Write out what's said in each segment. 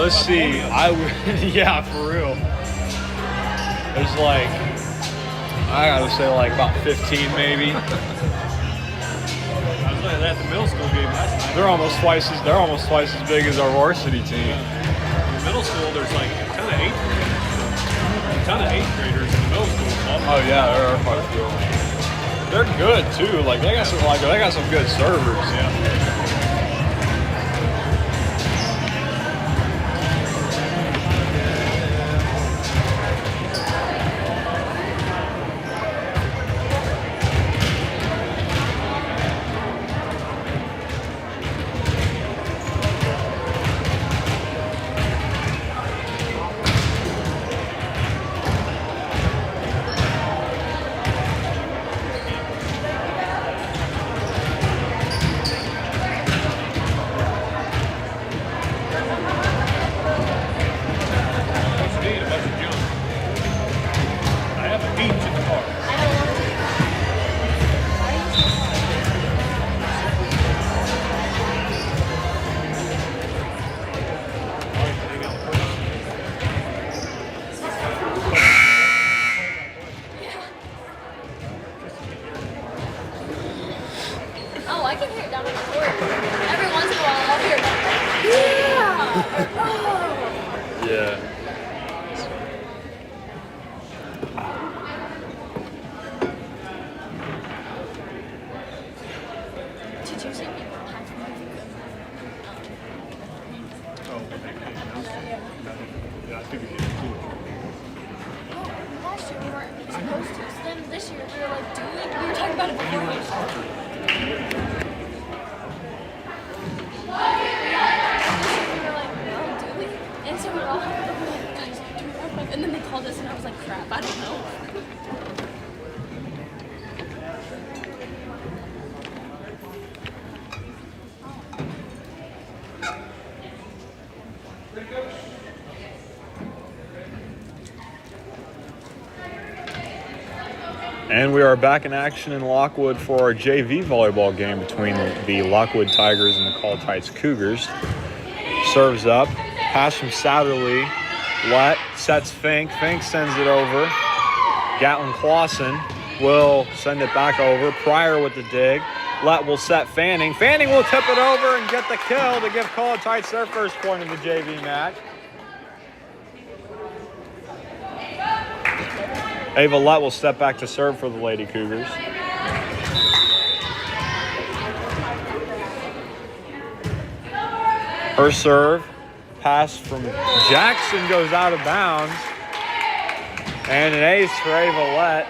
let's see. I would, yeah, for real. There's like, I gotta say like about 15 maybe. I was like at the middle school game last night. They're almost twice as big as our varsity team. In the middle school, there's like a ton of eighth graders in the middle school club. Oh yeah, there are quite a few. They're good too. Like they got some good servers. Yeah. And we are back in action in Lockwood for our JV volleyball game between the Lockwood Tigers and the College Heights Cougars. Serves up, pass from Satterley, sets Fink, sends it over. Gatlin Clausen will send it back over. Pryor with the dig. Let will set Fanning. Fanning will tip it over and get the kill to give College Heights their first point of the JV match. Ava Lett will step back to serve for the Lady Cougars. Her serve, pass from Jackson goes out of bounds. And an ace for Ava Lett.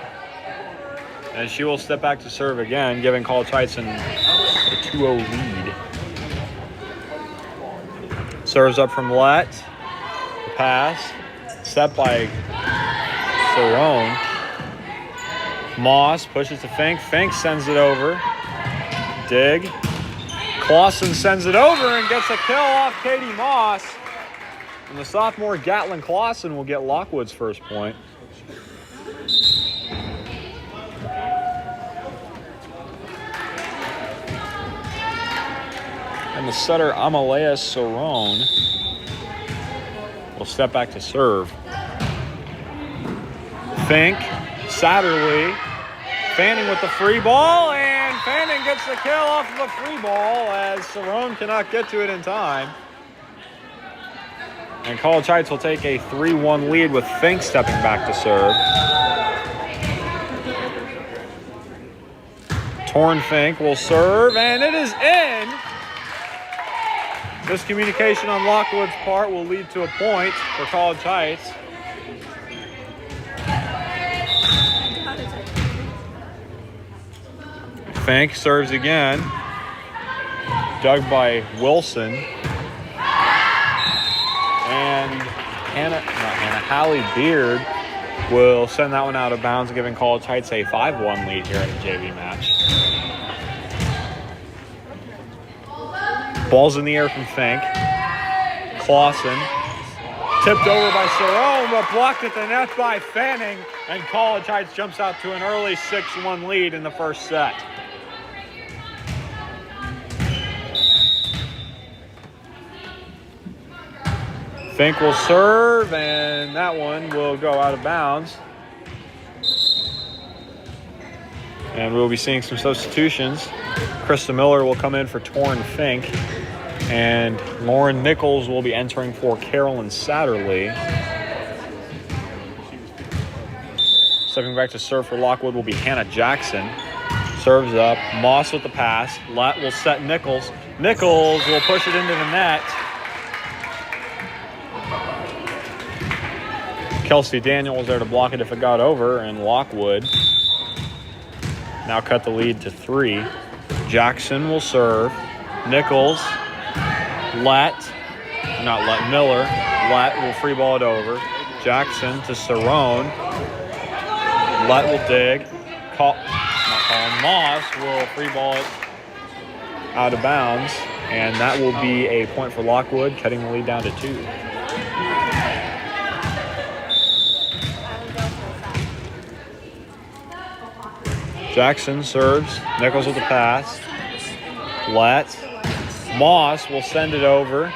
And she will step back to serve again, giving College Heights a 2-0 lead. Serves up from Lett. The pass, set by Cerrone. Moss pushes to Fink. Fink sends it over. Dig. Clausen sends it over and gets a kill off Katie Moss. And the sophomore Gatlin Clausen will get Lockwood's first point. And the setter Amalea Cerrone will step back to serve. Fink, Satterley, Fanning with the free ball, and Fanning gets the kill off of a free ball as Cerrone cannot get to it in time. And College Heights will take a 3-1 lead with Fink stepping back to serve. Torn Fink will serve, and it is in. Miscommunication on Lockwood's part will lead to a point for College Heights. Fink serves again. Dug by Wilson. And Hallie Beard will send that one out of bounds, giving College Heights a 5-1 lead here in the JV match. Ball's in the air from Fink. Clausen. Tipped over by Cerrone, but blocked at the net by Fanning. And College Heights jumps out to an early 6-1 lead in the first set. Fink will serve, and that one will go out of bounds. And we'll be seeing some substitutions. Krista Miller will come in for Torrin Fink, and Lauren Nichols will be entering for Carolyn Satterley. Stepping back to serve for Lockwood will be Hannah Jackson. Serves up. Moss with the pass. Lett will set Nichols. Nichols will push it into the net. Kelsey Daniel was there to block it if it got over, and Lockwood now cut the lead to 3. Jackson will serve. Nichols. Miller. Lett will free ball it over. Jackson to Cerrone. Lett will dig. Moss will free ball it out of bounds, and that will be a point for Lockwood, cutting the lead down to 2. Jackson serves. Nichols with the pass. Lett. Moss will send it over.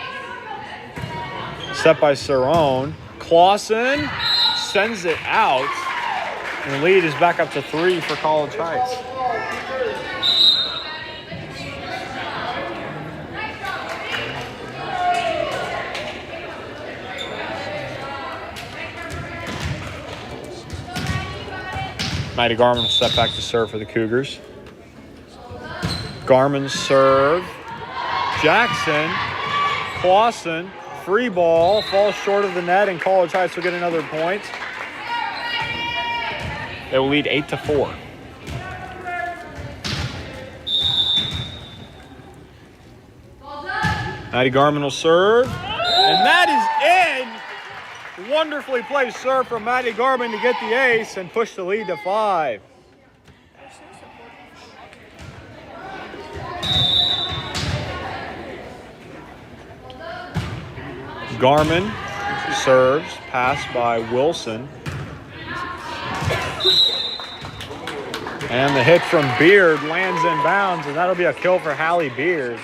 Set by Cerrone. Clausen sends it out. And the lead is back up to 3 for College Heights. Maddie Garman will step back to serve for the Cougars. Garman serve. Jackson. Clausen. Free ball. Falls short of the net, and College Heights will get another point. They will lead 8-4. Maddie Garman will serve. And that is in. Wonderfully placed serve from Maddie Garman to get the ace and push the lead to 5. Garman serves. Pass by Wilson. And the hit from Beard lands in bounds, and that'll be a kill for Hallie Beard.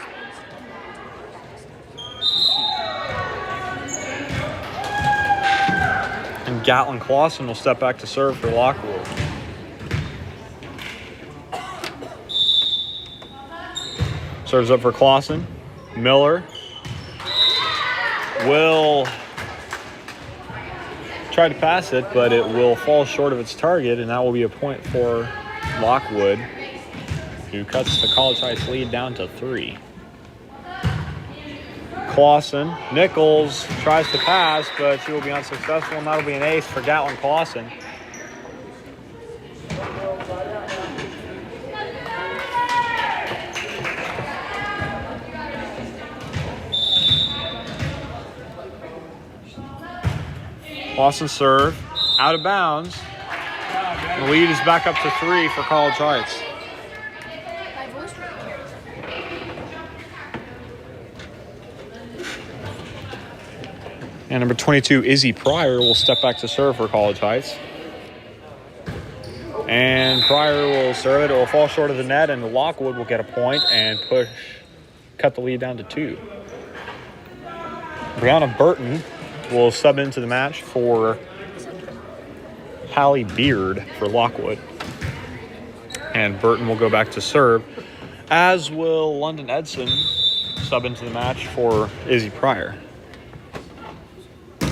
And Gatlin Clausen will step back to serve for Lockwood. Serves up for Clausen. Miller will try to pass it, but it will fall short of its target, and that will be a point for Lockwood, who cuts the College Heights lead down to 3. Clausen. Nichols tries to pass, but she will be unsuccessful, and that'll be an ace for Gatlin Clausen. Clausen serve. Out of bounds. The lead is back up to 3 for College Heights. And number 22, Izzy Pryor, will step back to serve for College Heights. And Pryor will serve it. It will fall short of the net, and Lockwood will get a point and cut the lead down to 2. Brianna Burton will sub into the match for Hallie Beard for Lockwood. And Burton will go back to serve, as will London Edson sub into the match for Izzy Pryor.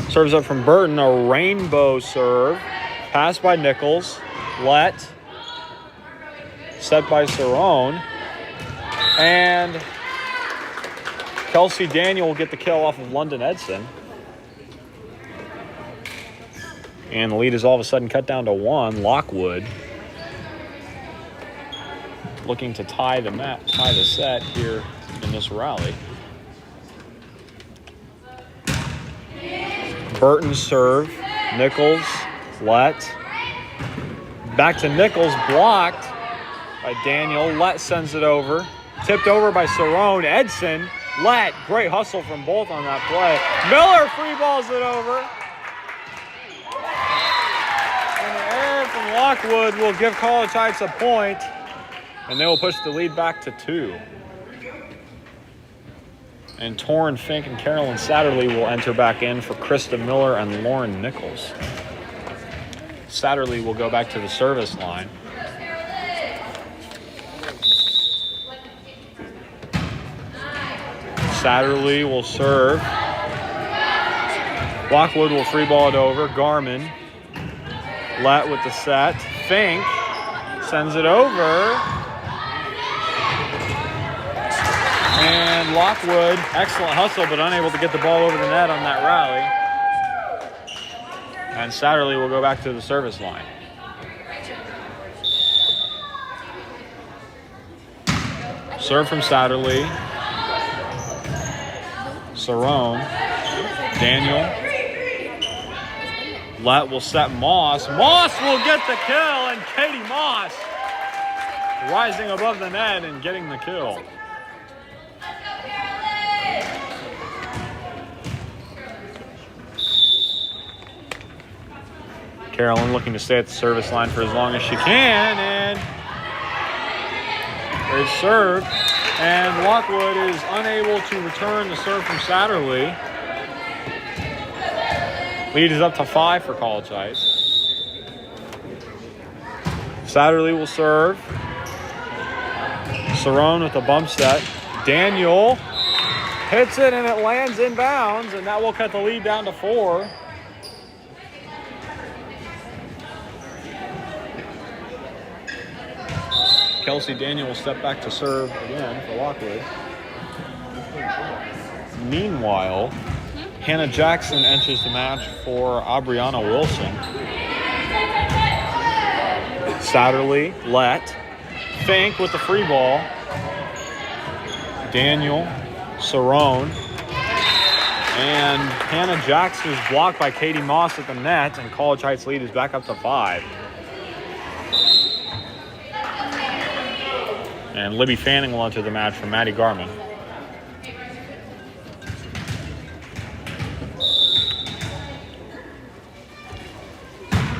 Serves up from Burton, a rainbow serve. Pass by Nichols. Lett. Set by Cerrone. And Kelsey Daniel will get the kill off of London Edson. And the lead is all of a sudden cut down to 1. Lockwood looking to tie the set here in this rally. Burton serve. Nichols. Lett. Back to Nichols. Blocked by Daniel. Lett sends it over. Tipped over by Cerrone. Edson. Lett. Great hustle from both on that play. Miller free balls it over. From Lockwood will give College Heights a point, and they will push the lead back to 2. And Torrin Fink and Carolyn Satterley will enter back in for Krista Miller and Lauren Nichols. Satterley will go back to the service line. Satterley will serve. Lockwood will free ball it over. Garmin. Let with the set. Fink sends it over. And Lockwood, excellent hustle, but unable to get the ball over the net on that rally. And Satterley will go back to the service line. Serve from Satterley. Cerrone. Daniel. Let will set Moss. Moss will get the kill, and Katie Moss rising above the net and getting the kill. Carolyn looking to stay at the service line for as long as she can, and great serve. And Lockwood is unable to return the serve from Satterley. Lead is up to 5 for College Heights. Satterley will serve. Cerrone with a bump set. Daniel hits it and it lands inbounds, and that will cut the lead down to 4. Kelsey Daniel will step back to serve again for Lockwood. Meanwhile, Hannah Jackson enters the match for Aubriana Wilson. Satterley, Let, Fink with the free ball. Daniel, Cerrone. And Hannah Jackson is blocked by Katie Moss at the net, and College Heights lead is back up to 5. And Libby Fanning will enter the match for Maddie Garmin.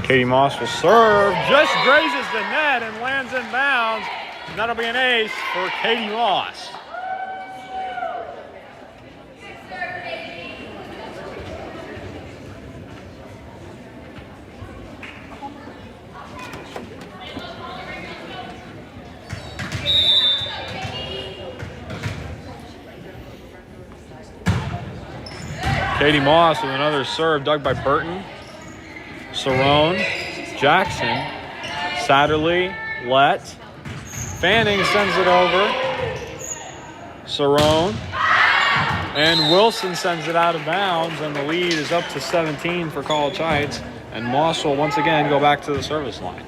Katie Moss will serve, just grazes the net and lands inbounds. And that'll be an ace for Katie Moss. Katie Moss with another serve dug by Burton. Cerrone, Jackson, Satterley, Let. Fanning sends it over. Cerrone. And Wilson sends it out of bounds, and the lead is up to 17 for College Heights. And Moss will once again go back to the service line.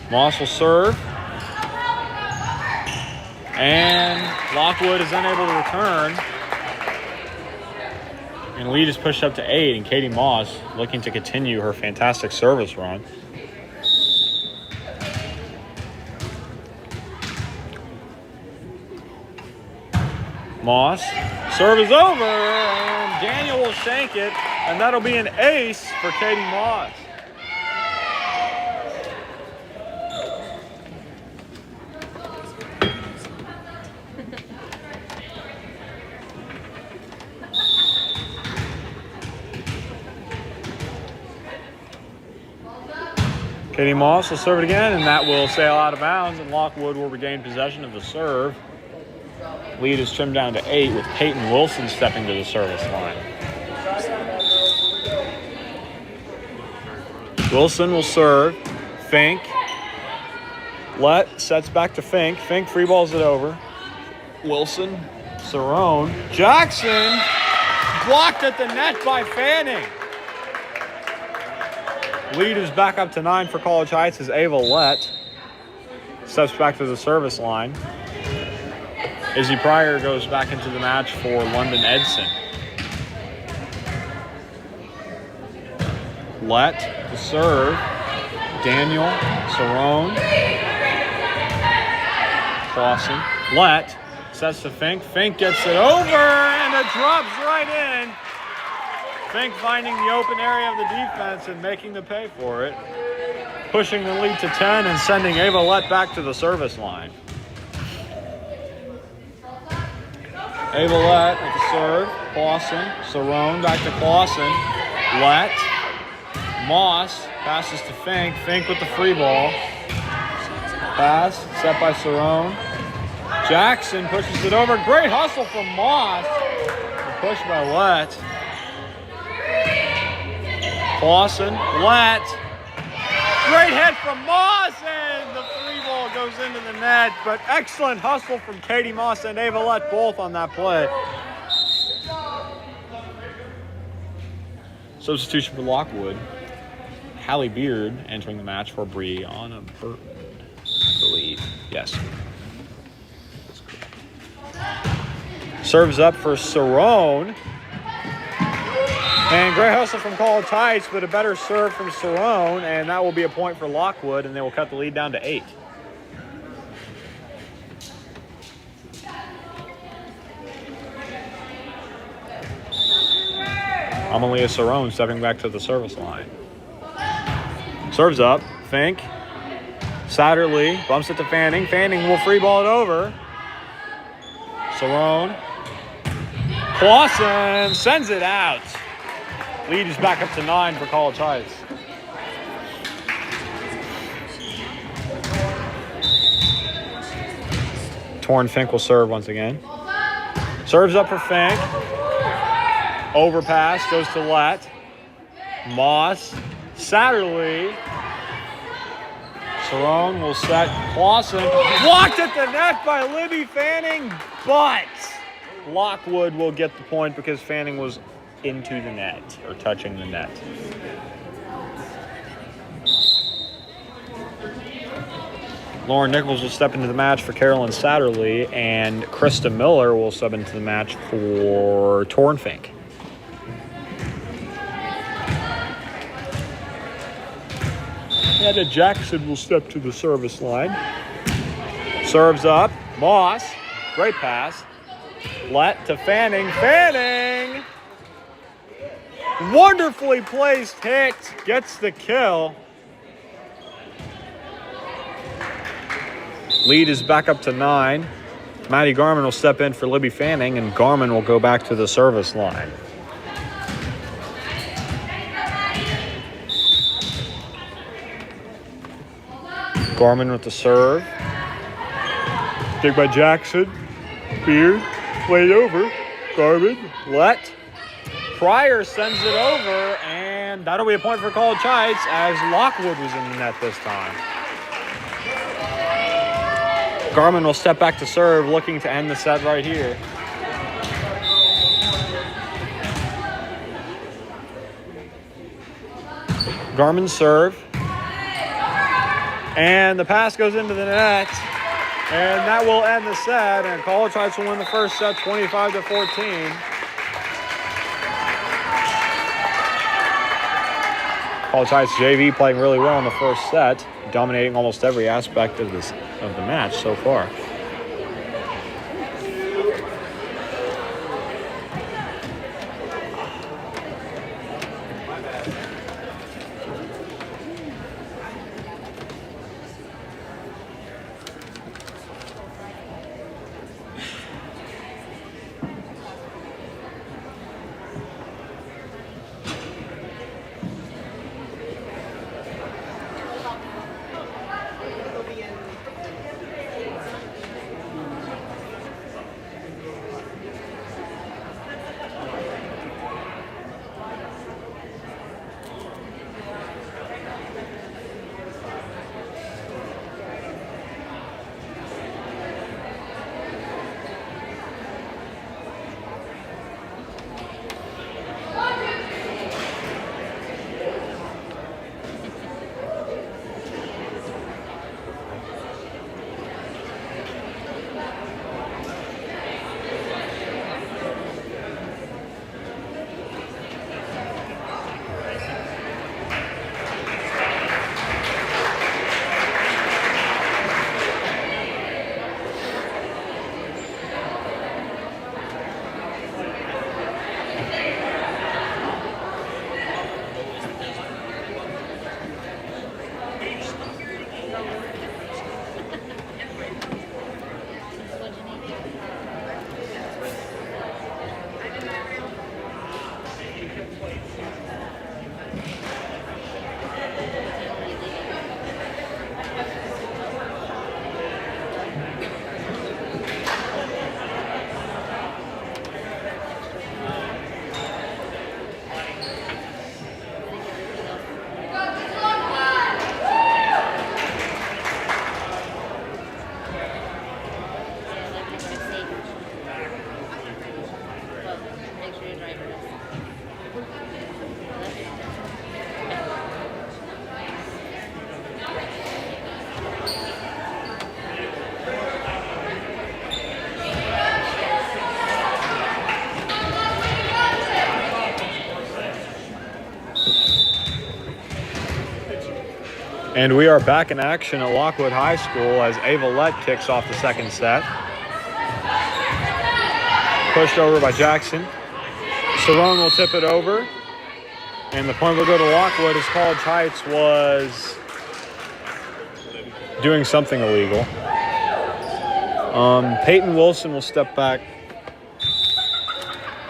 Moss will serve. And Lockwood is unable to return. And lead is pushed up to 8, and Katie Moss looking to continue her fantastic service run. Moss, serve is over, and Daniel will shank it, and that'll be an ace for Katie Moss. Katie Moss will serve it again, and that will sail out of bounds, and Lockwood will regain possession of the serve. Lead is trimmed down to 8 with Peyton Wilson stepping to the service line. Wilson will serve. Fink. Let sets back to Fink. Fink free balls it over. Wilson. Cerrone. Jackson blocked at the net by Fanning. Lead is back up to 9 for College Heights as Ava Lett steps back to the service line. Izzy Pryor goes back into the match for London Edson. Lett to serve. Daniel, Cerrone, Clausen. Lett sets to Fink. Fink gets it over, and it drops right in. Fink finding the open area of the defense and making the pay for it. pushing the lead to 10 and sending Avalette back to the service line. Avalette with the serve. Clausen, Cerrone back to Clausen. Lett. Moss passes to Fink. Fink with the free ball. Pass set by Cerrone. Jackson pushes it over. Great hustle from Moss. The push by Lett. Clausen, Lett. Great hit from Moss, and the free ball goes into the net. But excellent hustle from Katie Moss and Avalette both on that play. Substitution for Lockwood. Hallie Beard entering the match for Brianna Burton, I believe. Yes. Serves up for Cerrone. And great hustle from College Heights, but a better serve from Cerrone, and that will be a point for Lockwood, and they will cut the lead down to 8. Amalia Cerrone stepping back to the service line. Serves up, Fink. Satterley bumps it to Fanning. Fanning will free ball it over. Cerrone. Clausen sends it out. Lead is back up to 9 for College Heights. Torn Fink will serve once again. Serves up for Fink. Overpass goes to Lett. Moss. Satterley. Cerrone will set. Clausen. Blocked at the net by Libby Fanning, but Lockwood will get the point because Fanning was into the net, or touching the net. Lauren Nichols will step into the match for Carolyn Satterley, and Krista Miller will sub into the match for Torn Fink. Anna Jackson will step to the service line. Serves up. Moss. Great pass. Lett to Fanning. Fanning! Wonderfully placed hit. Gets the kill. Lead is back up to 9. Maddie Garman will step in for Libby Fanning, and Garman will go back to the service line. Garman with the serve. Dig by Jackson. Beard. Played over. Garman. Lett. Pryor sends it over, and that'll be a point for College Heights as Lockwood was in the net this time. Garman will step back to serve, looking to end the set right here. Garman serve. And the pass goes into the net. And that will end the set. And College Heights will win the first set 25-14. College Heights JV playing really well in the first set, dominating almost every aspect of the match so far. And we are back in action at Lockwood High School as Ava Lett kicks off the second set. Pushed over by Jackson. Cerrone will tip it over. And the point will go to Lockwood as College Heights was doing something illegal. Peyton Wilson will step back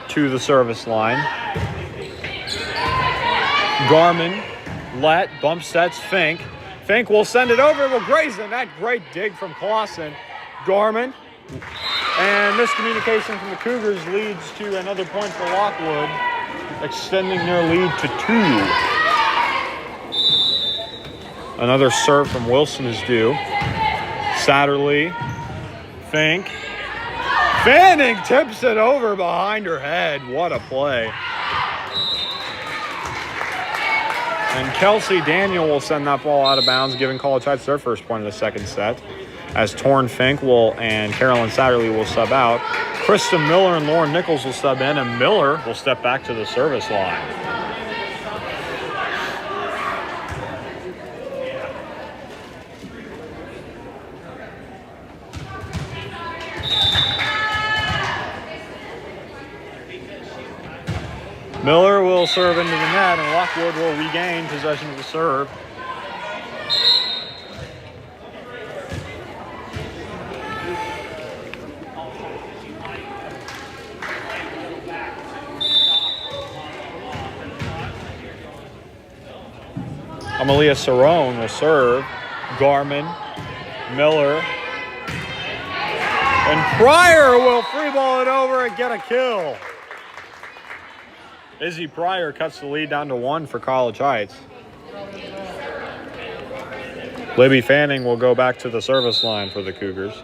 to the service line. Garmin, Lett, bump sets, Fink. Fink will send it over, will graze in. That great dig from Clausen. Garmin. And miscommunication from the Cougars leads to another point for Lockwood, extending their lead to 2. Another serve from Wilson is due. Satterley, Fink. Fanning tips it over behind her head. What a play. And Kelsey Daniel will send that ball out of bounds, giving College Heights their first point of the second set. As Torn Fink and Carolyn Satterley will sub out. Krista Miller and Lauren Nichols will sub in, and Miller will step back to the service line. Miller will serve into the net, and Lockwood will regain possession of the serve. Amalia Cerrone will serve. Garmin, Miller, and Pryor will free ball it over and get a kill. Izzy Pryor cuts the lead down to 1 for College Heights. Libby Fanning will go back to the service line for the Cougars.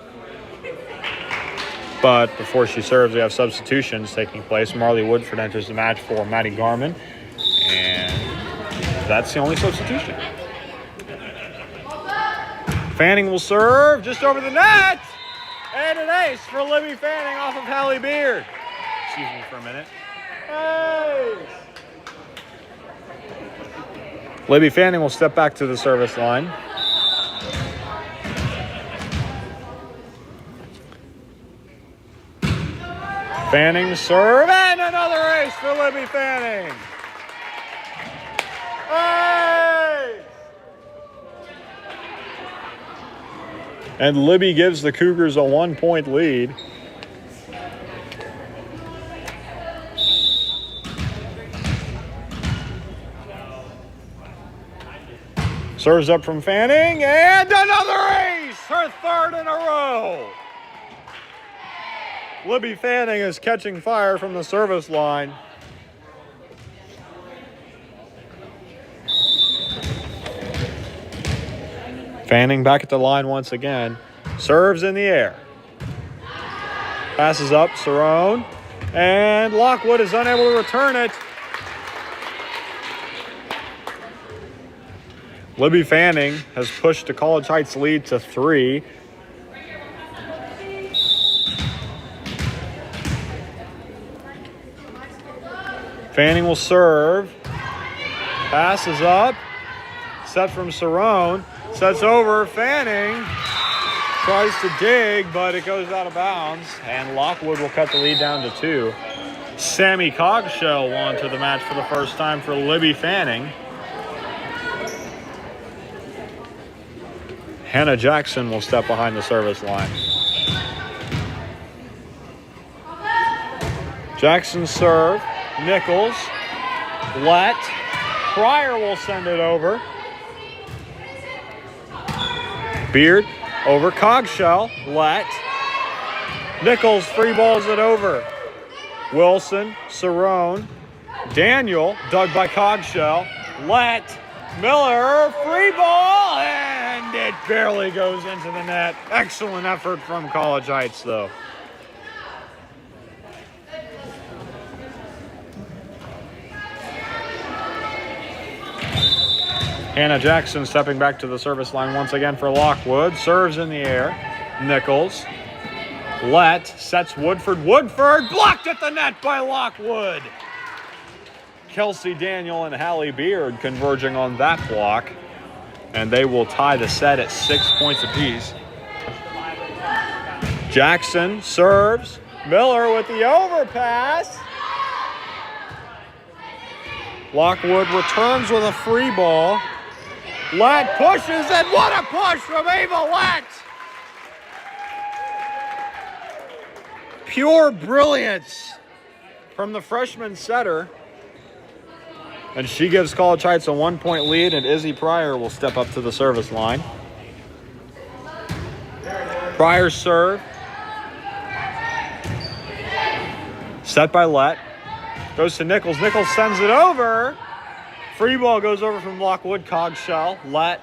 But before she serves, we have substitutions taking place. Marley Woodford enters the match for Maddie Garmin. And that's the only substitution. Fanning will serve just over the net. And an ace for Libby Fanning off of Hallie Beard. Excuse me for a minute. Ace! Libby Fanning will step back to the service line. Fanning serve, and another ace for Libby Fanning. Ace! And Libby gives the Cougars a 1-point lead. Serves up from Fanning, and another ace! Her third in a row! Libby Fanning is catching fire from the service line. Fanning back at the line once again. Serves in the air. Passes up, Cerrone. And Lockwood is unable to return it. Libby Fanning has pushed the College Heights lead to 3. Fanning will serve. Passes up. Set from Cerrone. Sets over. Fanning tries to dig, but it goes out of bounds. And Lockwood will cut the lead down to 2. Sammy Cogshell will enter the match for the first time for Libby Fanning. Hannah Jackson will step behind the service line. Jackson serve. Nichols. Lett. Pryor will send it over. Beard over Cogshell. Lett. Nichols free balls it over. Wilson. Cerrone. Daniel dug by Cogshell. Lett. Miller. Free ball. And it barely goes into the net. Excellent effort from College Heights, though. Hannah Jackson stepping back to the service line once again for Lockwood. Serves in the air. Nichols. Lett sets Woodford. Woodford blocked at the net by Lockwood. Kelsey Daniel and Hallie Beard converging on that block. and they will tie the set at 6 points apiece. Jackson serves. Miller with the overpass. Lockwood returns with a free ball. Lett pushes, and what a push from Ava Lett! Pure brilliance from the freshman setter. And she gives College Heights a 1-point lead, and Izzy Pryor will step up to the service line. Pryor serve. Set by Lett. Goes to Nichols. Nichols sends it over. Free ball goes over from Lockwood. Cogshell. Lett.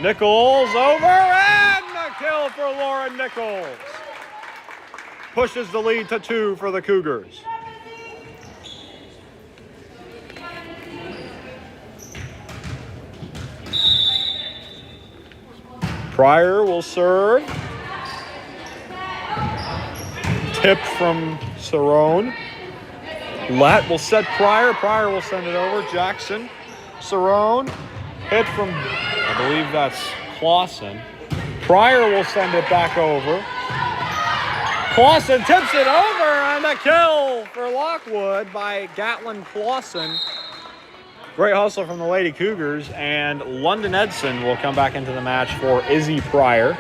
Nichols over, and a kill for Lauren Nichols. Pushes the lead to 2 for the Cougars. Pryor will serve. Tip from Cerrone. Lett will set Pryor. Pryor will send it over. Jackson. Cerrone. Hit from, I believe that's Clausen. Pryor will send it back over. Clausen tips it over, and a kill for Lockwood by Gatlin Clausen. Great hustle from the Lady Cougars, and London Edson will come back into the match for Izzy Pryor.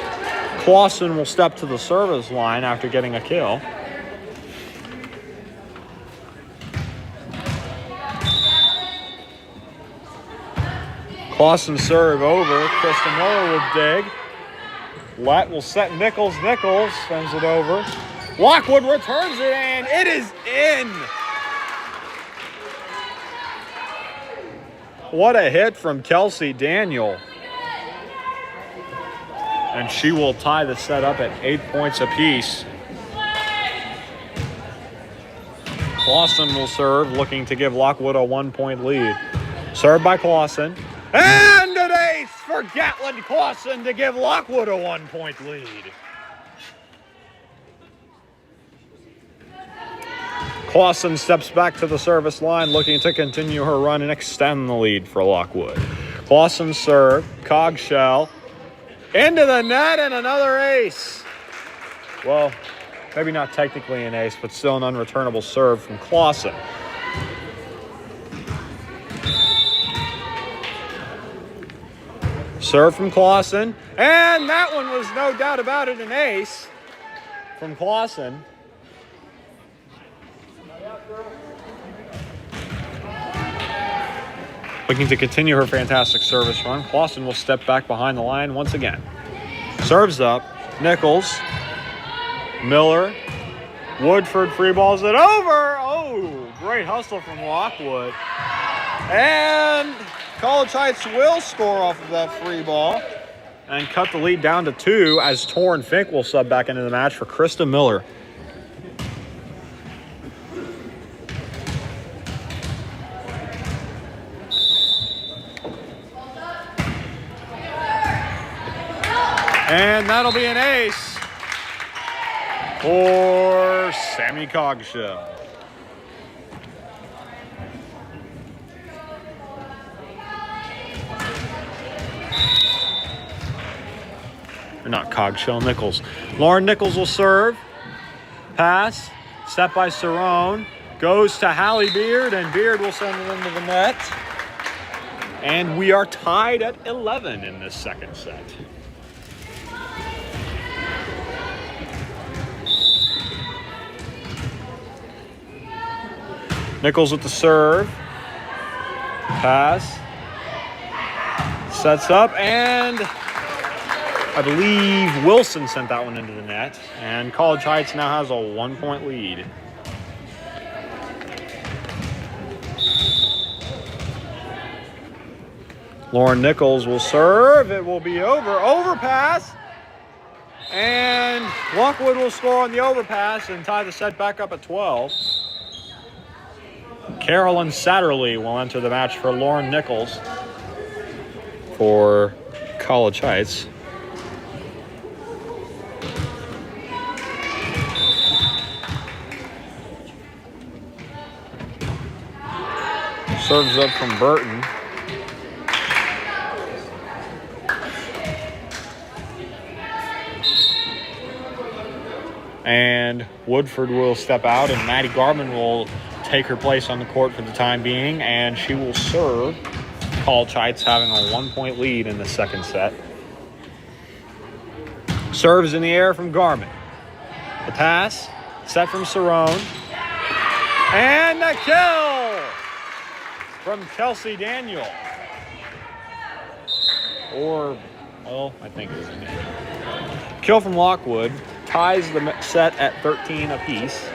Clausen will step to the service line after getting a kill. Clausen serve over. Krista Miller will dig. Lett will set Nichols. Nichols sends it over. Lockwood returns it, and it is in. What a hit from Kelsey Daniel. And she will tie the set up at 8 points apiece. Clausen will serve, looking to give Lockwood a 1-point lead. Served by Clausen. And an ace for Gatlin Clausen to give Lockwood a 1-point lead. Clausen steps back to the service line, looking to continue her run and extend the lead for Lockwood. Clausen serve, Cogshell, into the net, and another ace. Well, maybe not technically an ace, but still an unreturnable serve from Clausen. Serve from Clausen, and that one was no doubt about it an ace from Clausen. Looking to continue her fantastic service run, Clausen will step back behind the line once again. Serves up, Nichols, Miller, Woodford free balls it over. Oh, great hustle from Lockwood. And College Heights will score off of that free ball and cut the lead down to 2 as Torrin Fink will sub back into the match for Krista Miller. And that'll be an ace for Sammy Cogshell. Or not Cogshell, Nichols. Lauren Nichols will serve. Pass. Set by Cerrone. Goes to Hallie Beard, and Beard will send it into the net. And we are tied at 11 in this second set. Nichols with the serve. Pass. Sets up, and I believe Wilson sent that one into the net. And College Heights now has a 1-point lead. Lauren Nichols will serve. It will be over. Overpass. And Lockwood will score on the overpass and tie the set back up at 12. Carolyn Satterley will enter the match for Lauren Nichols for College Heights. Serves up from Burton. And Woodford will step out, and Maddie Garman will take her place on the court for the time being, and she will serve. College Heights having a 1-point lead in the second set. Serves in the air from Garman. The pass, set from Cerrone. And the kill from Kelsey Daniel. Or, well, I think it was a Daniel. Kill from Lockwood ties the set at 13 apiece.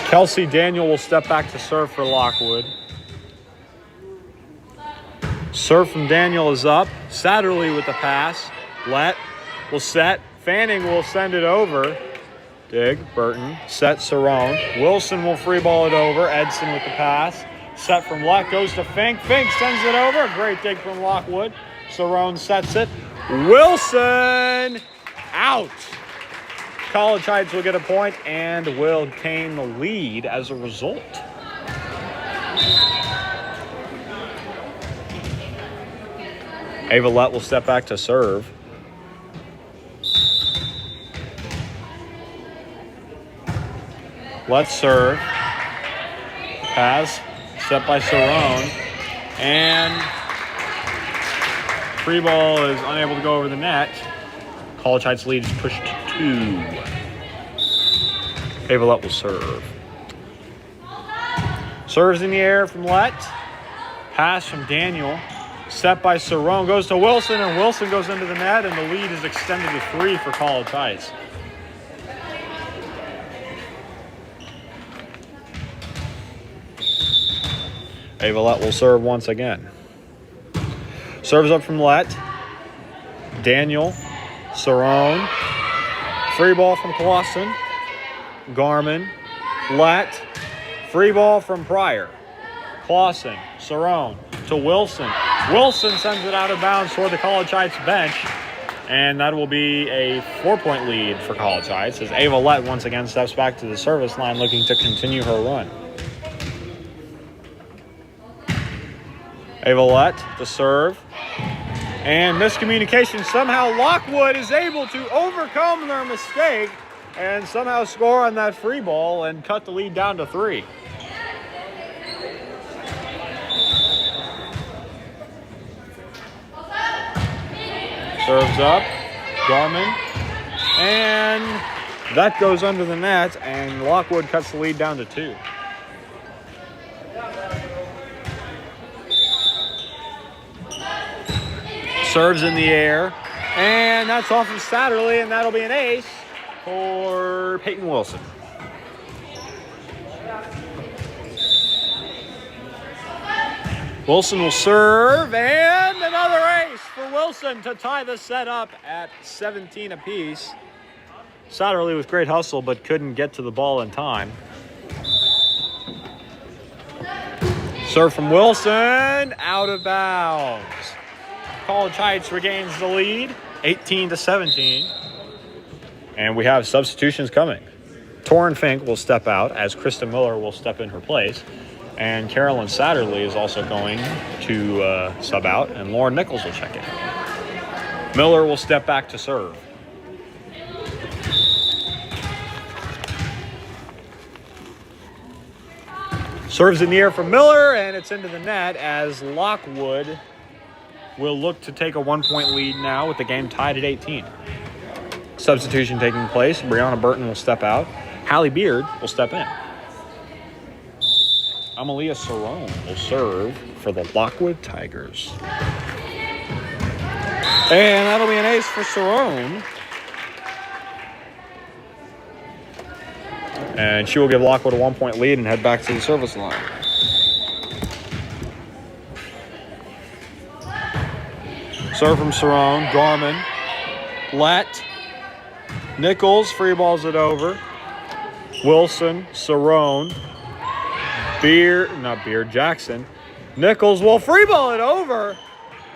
Kelsey Daniel will step back to serve for Lockwood. Serve from Daniel is up. Satterley with the pass. Let will set. Fanning will send it over. Dig. Burton. Set Cerrone. Wilson will free ball it over. Edson with the pass. Set from Let goes to Fink. Fink sends it over. Great dig from Lockwood. Cerrone sets it. Wilson out. College Heights will get a point and will gain the lead as a result. Ava Lett will step back to serve. Let's serve. Pass. Set by Cerrone. And free ball is unable to go over the net. College Heights lead is pushed to 2. Ava Lett will serve. Serves in the air from Lett. Pass from Daniel. Set by Cerrone. Goes to Wilson, and Wilson goes into the net, and the lead is extended to 3 for College Heights. Ava Lett will serve once again. Serves up from Lett. Daniel. Cerrone. Free ball from Clausen. Garman. Lett. Free ball from Pryor. Clausen. Cerrone to Wilson. Wilson sends it out of bounds toward the College Heights bench. And that will be a 4-point lead for College Heights as Ava Lett once again steps back to the service line looking to continue her run. Ava Lett to serve. And miscommunication. Somehow Lockwood is able to overcome their mistake and somehow score on that free ball and cut the lead down to 3. Serves up. Garman. And that goes under the net, and Lockwood cuts the lead down to 2. Serves in the air, and that's off of Satterley, and that'll be an ace for Peyton Wilson. Wilson will serve, and another ace for Wilson to tie the set up at 17 apiece. Satterley with great hustle, but couldn't get to the ball in time. Serve from Wilson, out of bounds. College Heights regains the lead, 18-17. And we have substitutions coming. Torrin Fink will step out as Krista Miller will step in her place. And Carolyn Satterley is also going to sub out, and Lauren Nichols will check in. Miller will step back to serve. Serves in the air from Miller, and it's into the net as Lockwood will look to take a 1-point lead now with the game tied at 18. Substitution taking place. Brianna Burton will step out. Hallie Beard will step in. Amalia Cerrone will serve for the Lockwood Tigers. And that'll be an ace for Cerrone. And she will give Lockwood a 1-point lead and head back to the service line. Serve from Cerrone. Garman. Lett. Nichols free balls it over. Wilson. Cerrone. Jackson. Nichols will free ball it over.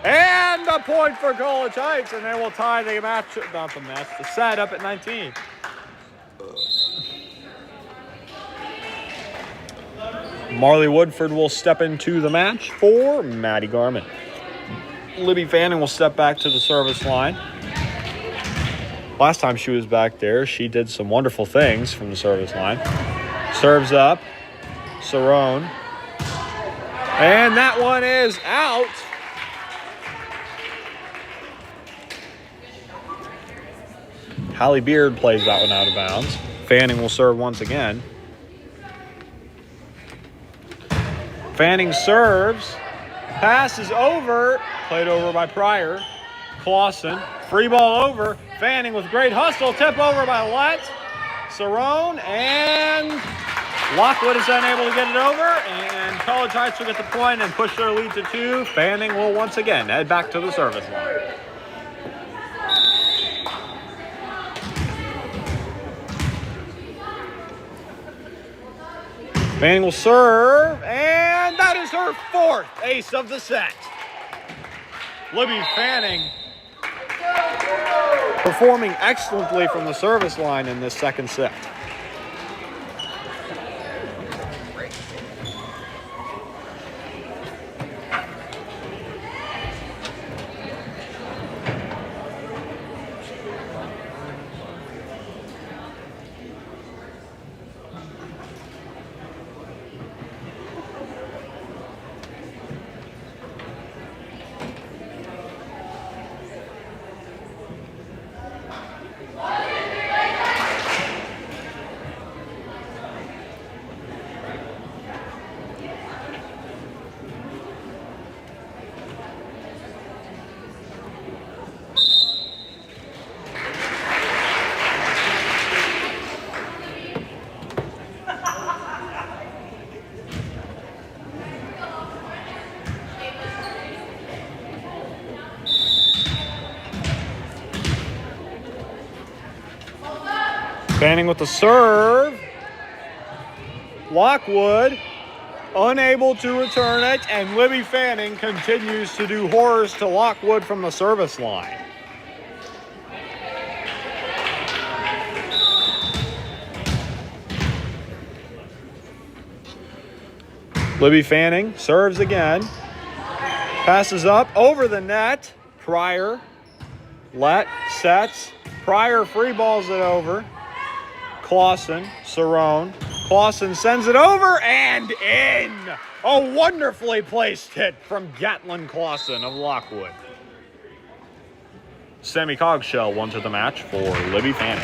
And a point for College Heights. And they will tie the the set up at 19. Marley Woodford will step into the match for Maddie Garman. Libby Fanning will step back to the service line. Last time she was back there, she did some wonderful things from the service line. Serves up. Cerrone. And that one is out. Hallie Beard plays that one out of bounds. Fanning will serve once again. Fanning serves. Pass is over. Played over by Pryor. Clausen. Free ball over. Fanning with great hustle. Tip over by Lett. Cerrone. And Lockwood is unable to get it over. And College Heights will get the point and push their lead to 2. Fanning will once again head back to the service line. Fanning will serve, and that is her 4th ace of the set. Libby Fanning performing excellently from the service line in this second set. Fanning with the serve. Lockwood unable to return it, and Libby Fanning continues to do horrors to Lockwood from the service line. Libby Fanning serves again. Passes up over the net. Pryor. Lett sets. Pryor free balls it over. Clausen, Cerrone. Clausen sends it over and in. A wonderfully placed hit from Gatlin Clausen of Lockwood. Sammy Cogshell won to the match for Libby Fanning.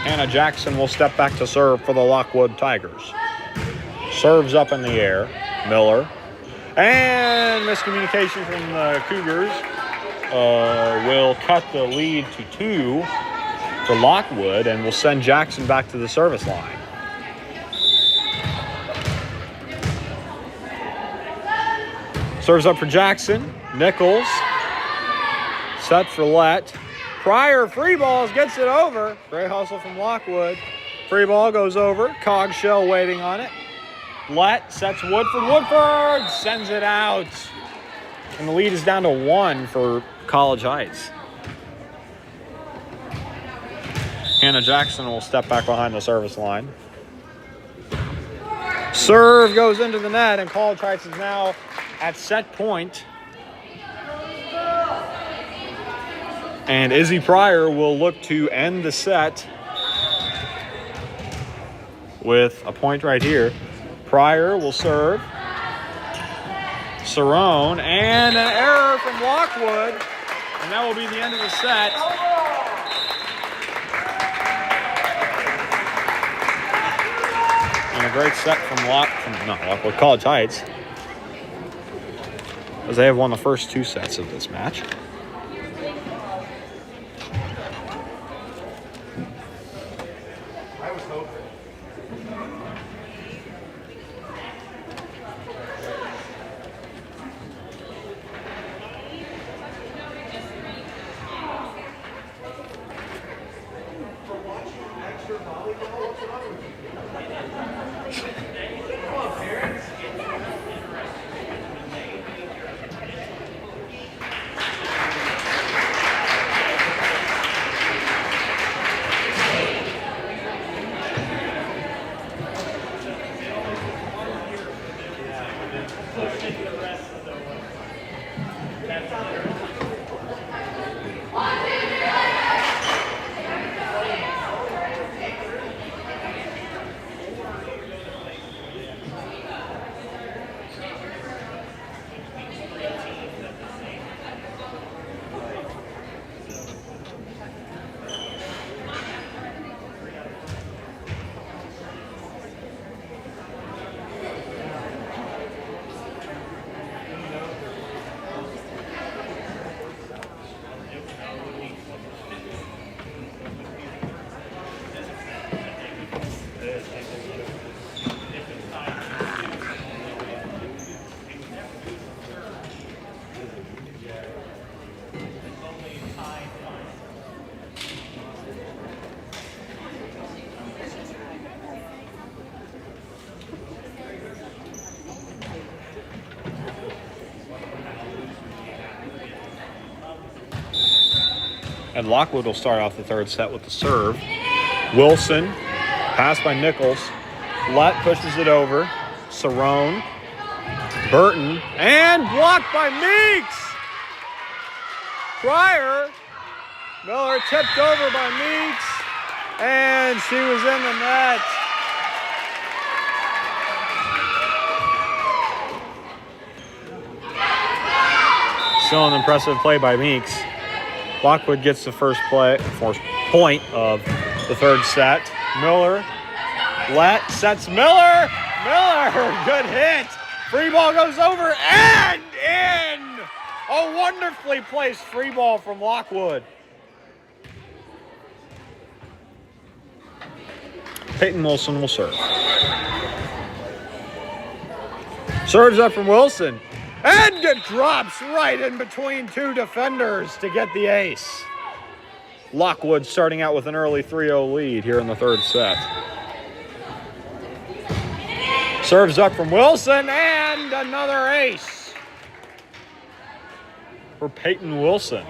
Hannah Jackson will step back to serve for the Lockwood Tigers. Serves up in the air. Miller. And miscommunication from the Cougars. Will cut the lead to 2 for Lockwood and will send Jackson back to the service line. Serves up for Jackson. Nichols. Set for Lett. Pryor free balls, gets it over. Great hustle from Lockwood. Free ball goes over. Cogshell waiting on it. Lett sets Woodford. Woodford sends it out. And the lead is down to 1 for College Heights. Hannah Jackson will step back behind the service line. Serve goes into the net, and College Heights is now at set point. And Izzy Pryor will look to end the set with a point right here. Pryor will serve. Cerrone, and an error from Lockwood, and that will be the end of the set. And a great set from Lockwood, College Heights, as they have won the first 2 sets of this match. And Lockwood will start off the third set with the serve. Wilson, pass by Nichols. Lett pushes it over. Cerrone. Burton. And blocked by Meeks. Pryor. Miller tipped over by Meeks. And she was in the net. Still an impressive play by Meeks. Lockwood gets the first point of the third set. Miller, Lett sets Miller. Miller, good hit. Free ball goes over and in. A wonderfully placed free ball from Lockwood. Peyton Wilson will serve. Serves up from Wilson. And it drops right in between two defenders to get the ace. Lockwood starting out with an early 3-0 lead here in the third set. Serves up from Wilson and another ace for Peyton Wilson.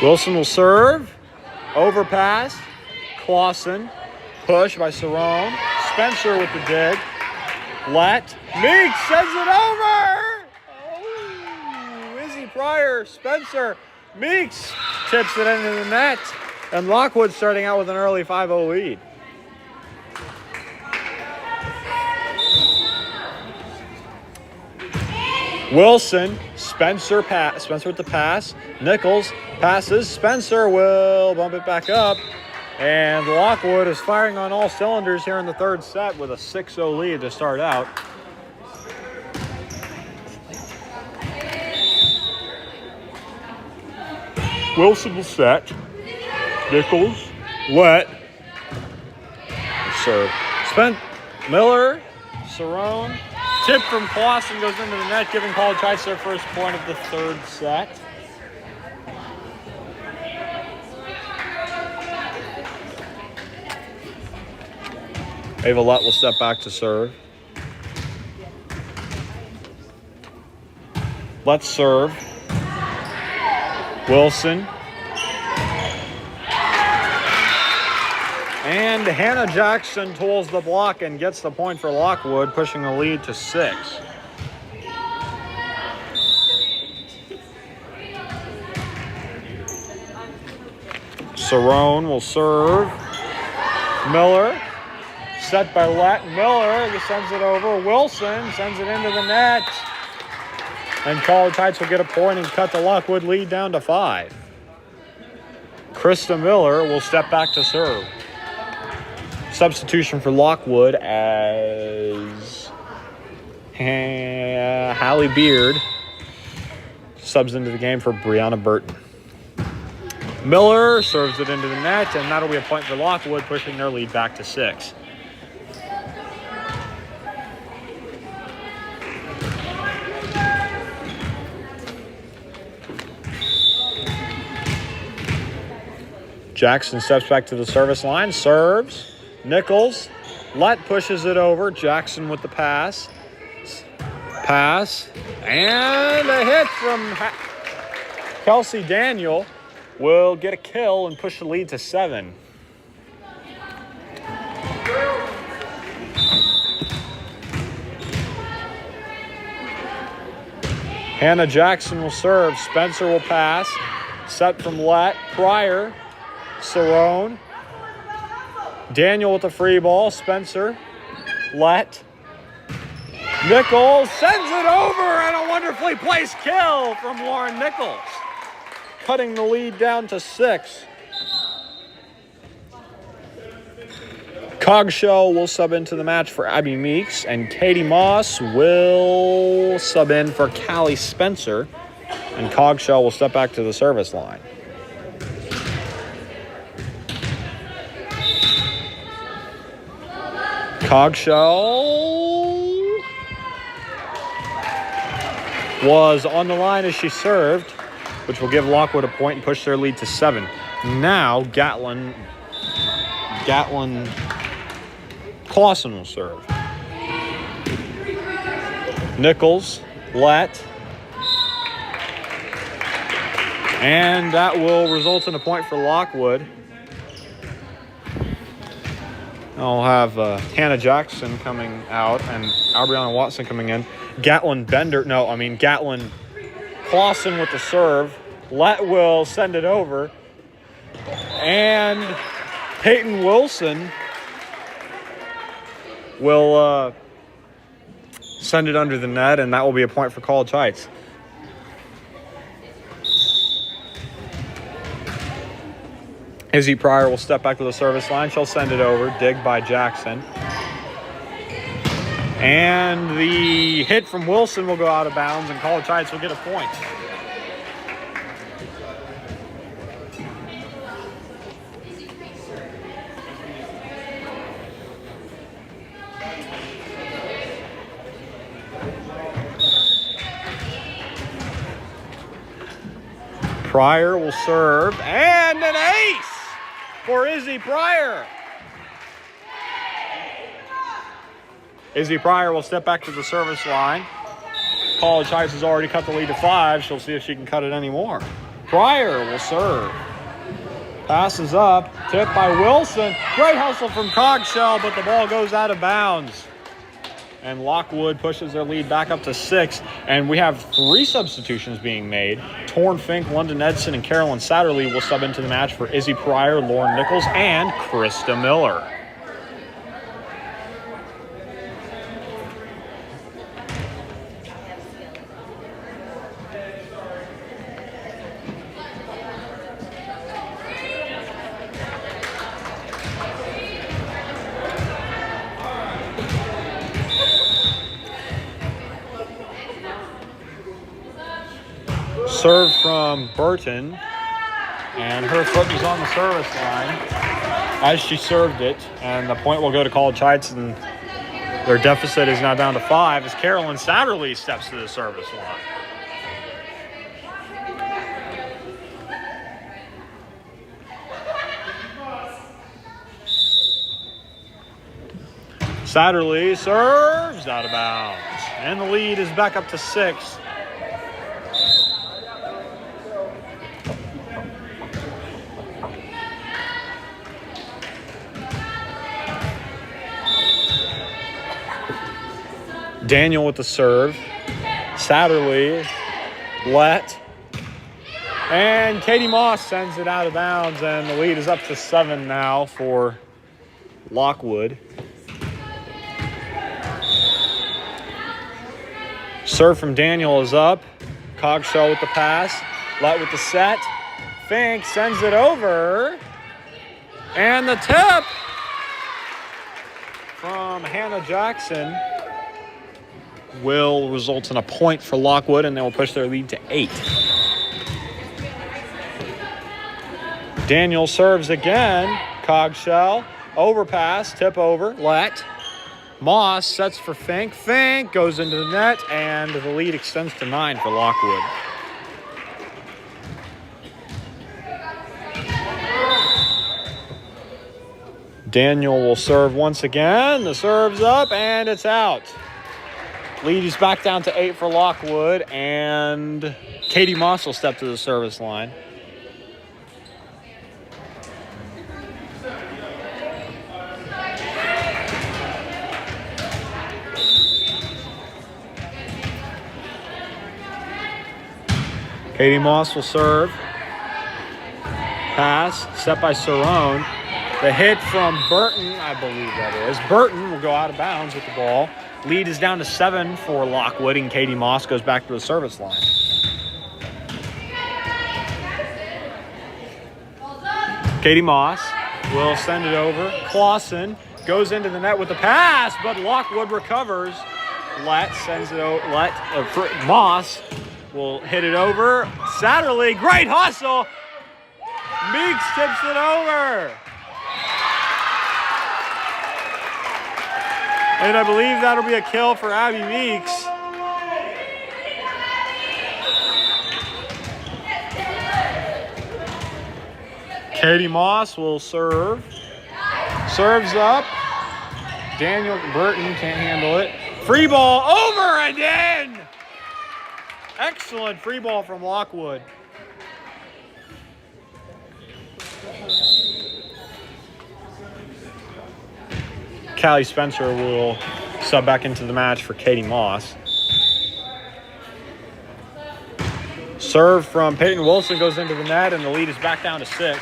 Wilson will serve. Overpass. Clausen, push by Cerrone. Spencer with the dig. Lett. Meeks sends it over. Oh, Izzy Pryor, Spencer. Meeks tips it into the net. And Lockwood starting out with an early 5-0 lead. Wilson, Spencer with the pass. Nichols passes. Spencer will bump it back up. And Lockwood is firing on all cylinders here in the third set with a 6-0 lead to start out. Wilson will set. Nichols, Lett. Serve. Miller, Cerrone. Tip from Clausen goes into the net, giving College Heights their first point of the third set. Ava Lett will step back to serve. Let's serve. Wilson. And Hannah Jackson tools the block and gets the point for Lockwood, pushing the lead to 6. Cerrone will serve. Miller. Set by Lett. Miller sends it over. Wilson sends it into the net. And College Heights will get a point and cut the Lockwood lead down to 5. Krista Miller will step back to serve. Substitution for Lockwood as Hallie Beard subs into the game for Brianna Burton. Miller serves it into the net, and that'll be a point for Lockwood, pushing their lead back to 6. Jackson steps back to the service line, serves. Nichols, Lett pushes it over. Jackson with the pass. And a hit from Kelsey Daniel will get a kill and push the lead to 7. Hannah Jackson will serve. Spencer will pass. Set from Lett. Pryor. Cerrone. Daniel with the free ball. Spencer. Lett. Nichols sends it over, and a wonderfully placed kill from Lauren Nichols, cutting the lead down to 6. Cogshaw will sub into the match for Abby Meeks, and Katie Moss will sub in for Callie Spencer, and Cogshaw will step back to the service line. Cogshaw was on the line as she served, which will give Lockwood a point and push their lead to 7. Now Gatlin Clausen will serve. Nichols, let. And that will result in a point for Lockwood. I'll have Hannah Jackson coming out and Aubriana Watson coming in. Gatlin Clausen with the serve. Let will send it over. And Peyton Wilson will send it under the net, and that will be a point for College Heights. Izzy Pryor will step back to the service line. She'll send it over. Dig by Jackson. And the hit from Wilson will go out of bounds, and College Heights will get a point. Pryor will serve, and an ace for Izzy Pryor. Izzy Pryor will step back to the service line. College Heights has already cut the lead to 5. She'll see if she can cut it anymore. Pryor will serve. Passes up, tipped by Wilson. Great hustle from Cogshell, but the ball goes out of bounds. And Lockwood pushes their lead back up to 6. And we have 3 substitutions being made. Torn Fink, London Edson, and Carolyn Satterley will sub into the match for Izzy Pryor, Lauren Nichols, and Krista Miller. Serve from Burton, and her foot was on the service line as she served it, and the point will go to College Heights, and their deficit is now down to 5 as Carolyn Satterley steps to the service line. Satterley serves out of bounds, and the lead is back up to 6. Daniel with the serve. Satterley, let. And Katie Moss sends it out of bounds, and the lead is up to 7 now for Lockwood. Serve from Daniel is up. Cogshell with the pass. Let with the set. Fink sends it over. And the tip from Hannah Jackson will result in a point for Lockwood, and they will push their lead to 8. Daniel serves again. Cogshell, overpass, tip over, let. Moss sets for Fink. Fink goes into the net, and the lead extends to 9 for Lockwood. Daniel will serve once again. The serve's up, and it's out. Lead is back down to 8 for Lockwood, and Katie Moss will step to the service line. Katie Moss will serve. Pass, set by Cerrone. The hit from Burton, I believe that is. Burton will go out of bounds with the ball. Lead is down to 7 for Lockwood, and Katie Moss goes back to the service line. Katie Moss will send it over. Clausen goes into the net with the pass, but Lockwood recovers. Sends it over. Moss will hit it over. Satterley, great hustle. Meeks tips it over. And I believe that'll be a kill for Abby Meeks. Katie Moss will serve. Serves up. Daniel Burton can't handle it. Free ball over and in. Excellent free ball from Lockwood. Callie Spencer will sub back into the match for Katie Moss. Serve from Peyton Wilson goes into the net, and the lead is back down to 6.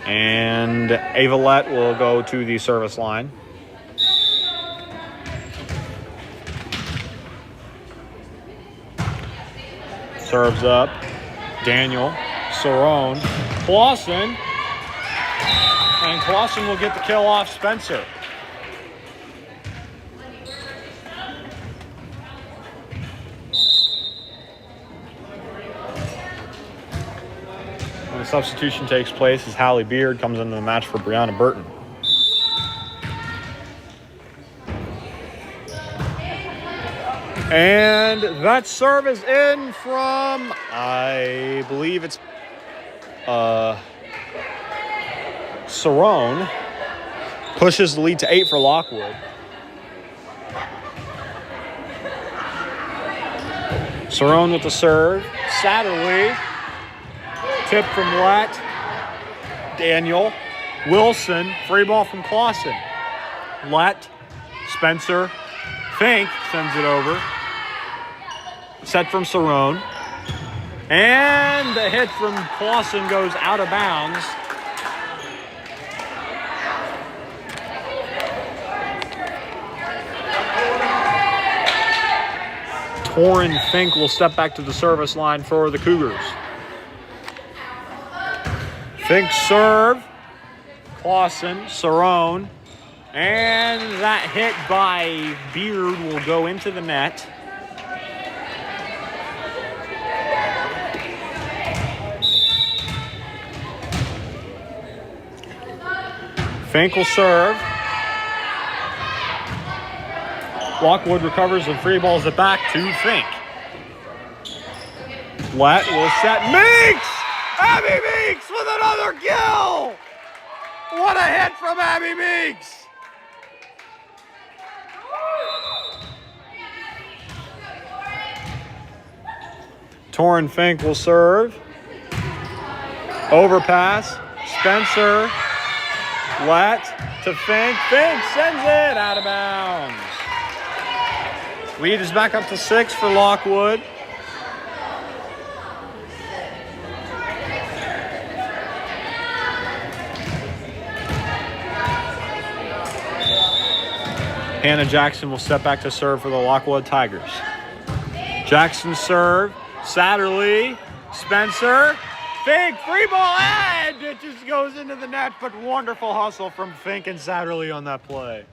And Ava Lett will go to the service line. Serves up. Daniel, Cerrone, Clausen. And Clausen will get the kill off Spencer. When the substitution takes place as Hallie Beard comes into the match for Brianna Burton. And that serve is in from, I believe it's Cerrone. Pushes the lead to 8 for Lockwood. Cerrone with the serve. Satterley. Tip from Lett. Daniel. Wilson. Free ball from Clausen. Lett. Spencer. Fink sends it over. Set from Cerrone. And the hit from Clausen goes out of bounds. Torin Fink will step back to the service line for the Cougars. Fink serve. Clausen, Cerrone. And that hit by Beard will go into the net. Fink will serve. Lockwood recovers and free balls it back to Fink. Lett will set. Meeks! Abby Meeks with another kill! What a hit from Abby Meeks! Torin Fink will serve. Overpass. Spencer. Lett to Fink. Fink sends it out of bounds. Lead is back up to 6 for Lockwood. Hannah Jackson will step back to serve for the Lockwood Tigers. Jackson serve. Satterley. Spencer. Fink. Free ball. And it just goes into the net, but wonderful hustle from Fink and Satterley on that play.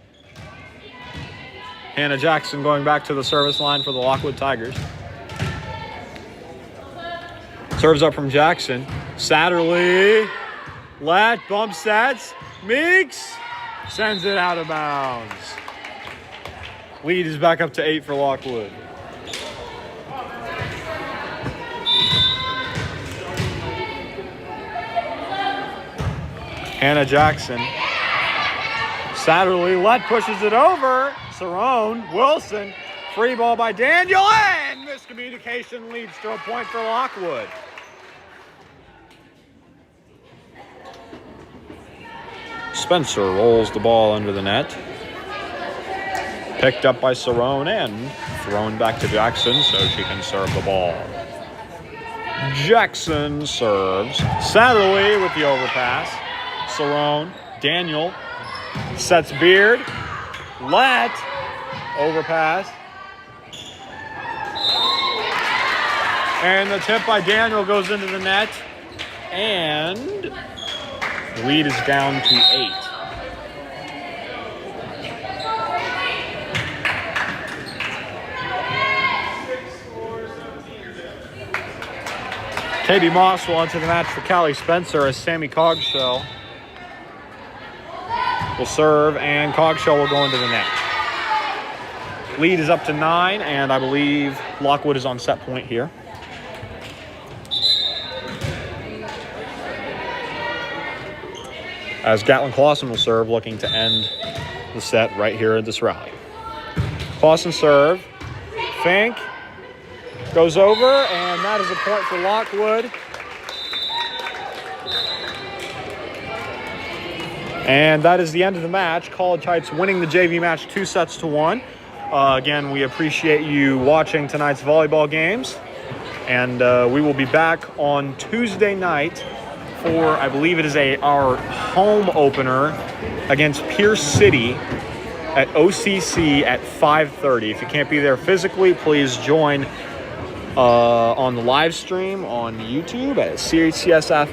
Hannah Jackson going back to the service line for the Lockwood Tigers. Serves up from Jackson. Satterley. Lett bump sets. Meeks sends it out of bounds. Lead is back up to 8 for Lockwood. Hannah Jackson. Satterley. Lett pushes it over. Cerrone. Wilson. Free ball by Daniel. And miscommunication leads to a point for Lockwood. Spencer rolls the ball under the net. Picked up by Cerrone and thrown back to Jackson so she can serve the ball. Jackson serves. Satterley with the overpass. Cerrone. Daniel. Sets Beard. Lett. Overpass. And the tip by Daniel goes into the net. And the lead is down to 8. Katie Moss will enter the match for Callie Spencer as Sammy Cogshell will serve, and Cogshell will go into the net. Lead is up to 9, and I believe Lockwood is on set point here. As Gatlin Clausen will serve, looking to end the set right here at this rally. Toss and serve. Fink goes over, and that is a point for Lockwood. And that is the end of the match. College Heights winning the JV match 2-1. Again, we appreciate you watching tonight's volleyball games. And we will be back on Tuesday night for, I believe it is our home opener against Pierce City at OCC at 5:30. If you can't be there physically, please join on the live stream on YouTube at CHCS Athletic.